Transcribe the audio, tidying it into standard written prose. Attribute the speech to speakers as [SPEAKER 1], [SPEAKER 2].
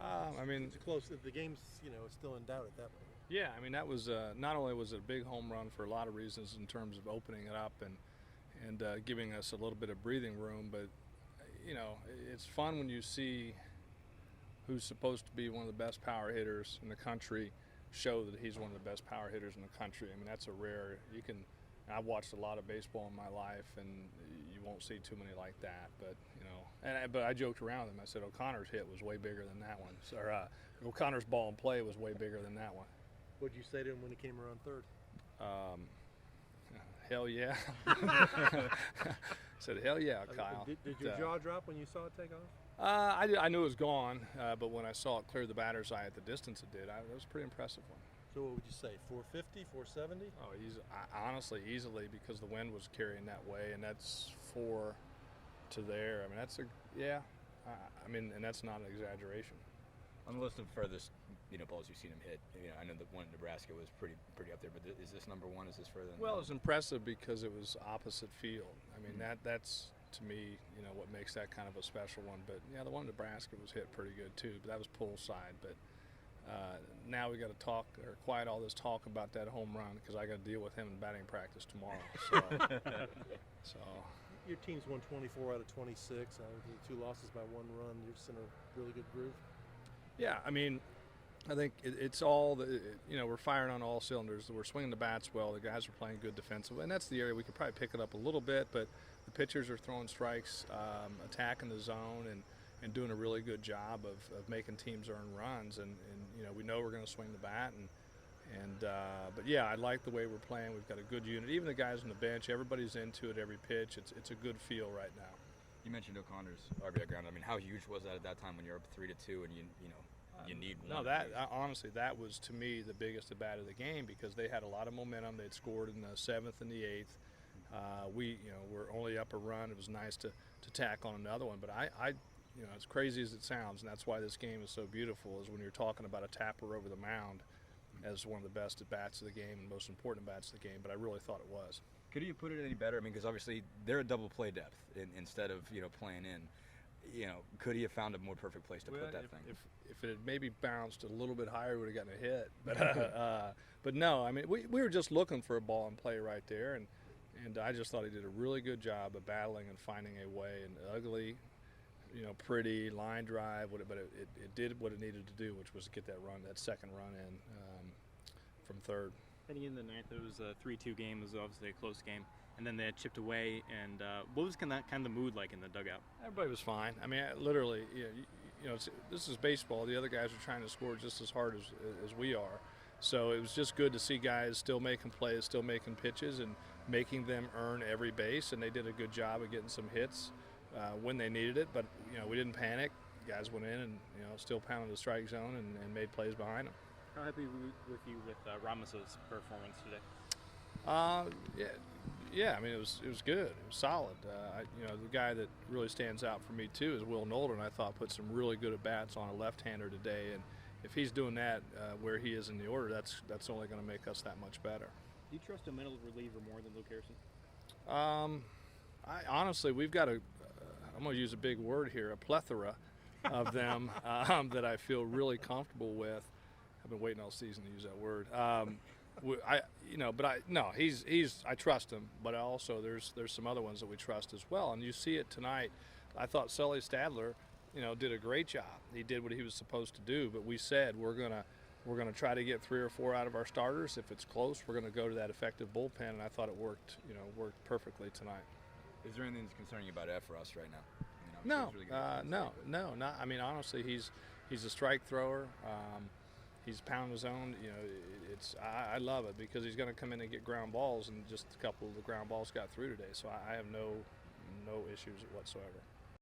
[SPEAKER 1] I mean,
[SPEAKER 2] It's close. The game's it's still in doubt at that point.
[SPEAKER 1] yeah, I mean that was not only was it a big home run for a lot of reasons in terms of opening it up and giving us a little bit of breathing room, but it's fun when you see who's supposed to be one of the best power hitters in the country show that he's one of the best power hitters in the country. I mean, that's a rare. I've watched a lot of baseball in my life, and you won't see too many like that. But but I joked around with him. I said O'Connor's hit was way bigger than that one, O'Connor's ball in play was way bigger than that one.
[SPEAKER 2] What'd you say to him when he came around third?
[SPEAKER 1] Hell yeah. I said, hell yeah, Kyle.
[SPEAKER 2] Did your jaw drop when you saw it take off?
[SPEAKER 1] I knew it was gone, but when I saw it clear the batter's eye at the distance it did, it was a pretty impressive one.
[SPEAKER 2] So what would you say, 450, 470?
[SPEAKER 1] Oh, honestly, easily, because the wind was carrying that way, and that's 4 to there. I mean, and that's not an exaggeration.
[SPEAKER 3] On the list of furthest, balls you've seen him hit, I know the one in Nebraska was pretty up there, but is this number one? Is this further than
[SPEAKER 1] Well, it was impressive because it was opposite field. I mean, that's to me, what makes that kind of a special one. But yeah, the one in Nebraska was hit pretty good too, but that was pull side. But now we got to quiet all this talk about that home run because I got to deal with him in batting practice tomorrow. So
[SPEAKER 2] Your team's won 24 out of 26. 2 losses by 1 run. You're just in a really good groove.
[SPEAKER 1] Yeah, I mean, I think it's all we're firing on all cylinders. We're swinging the bats well. The guys are playing good defensively, and that's the area we could probably pick it up a little bit. But the pitchers are throwing strikes, attacking the zone, and doing a really good job of making teams earn runs. And we know we're going to swing the bat. But yeah, I like the way we're playing. We've got a good unit. Even the guys on the bench, everybody's into it every pitch. It's a good feel right now.
[SPEAKER 3] You mentioned O'Connor's RBI ground. I mean, how huge was that at that time when you're up 3-2 and you need one?
[SPEAKER 1] No, honestly, that was to me the biggest at bat of the game because they had a lot of momentum. They'd scored in the 7th and the 8th. We're only up a run. It was nice to tack on another one. But as crazy as it sounds, and that's why this game is so beautiful, is when you're talking about a tapper over the mound as one of the best at bats of the game and most important bats of the game. But I really thought it was.
[SPEAKER 3] Could you put it any better? I mean, because obviously they're a double play depth instead of playing in. Could he have found a more perfect place to put that thing?
[SPEAKER 1] If it had maybe bounced a little bit higher, we would have gotten a hit. But no, I mean, we were just looking for a ball in play right there, and I just thought he did a really good job of battling and finding a way. And ugly, pretty line drive, but it did what it needed to do, which was to get that second run in from third.
[SPEAKER 4] Heading in the 9th, it was a 3-2 game. It was obviously a close game. And then they had chipped away. And what was kind of the mood like in the dugout?
[SPEAKER 1] Everybody was fine. I mean, literally, this is baseball. The other guys are trying to score just as hard as we are. So it was just good to see guys still making plays, still making pitches, and making them earn every base. And they did a good job of getting some hits when they needed it. But, we didn't panic. Guys went in and, still pounded the strike zone and made plays behind them.
[SPEAKER 4] How happy with you with Ramos's performance today?
[SPEAKER 1] Yeah. I mean, it was good. It was solid. The guy that really stands out for me too is Will Nolden. I thought put some really good at bats on a left-hander today, and if he's doing that where he is in the order, that's only going to make us that much better.
[SPEAKER 4] Do you trust a middle reliever more than Luke Harrison?
[SPEAKER 1] Honestly, we've got I'm going to use a big word here, a plethora of them that I feel really comfortable with. I've been waiting all season to use that word. I trust him, but also there's some other ones that we trust as well. And you see it tonight. I thought Sully Stadler, did a great job. He did what he was supposed to do. But we said we're gonna try to get 3 or 4 out of our starters. If it's close, we're gonna go to that effective bullpen. And I thought it worked perfectly tonight.
[SPEAKER 3] Is there anything that's concerning you about Efros right now?
[SPEAKER 1] No, not. I mean, honestly, he's a strike thrower. He's pounding his own. I love it because he's going to come in and get ground balls, and just a couple of the ground balls got through today. So I have no issues whatsoever.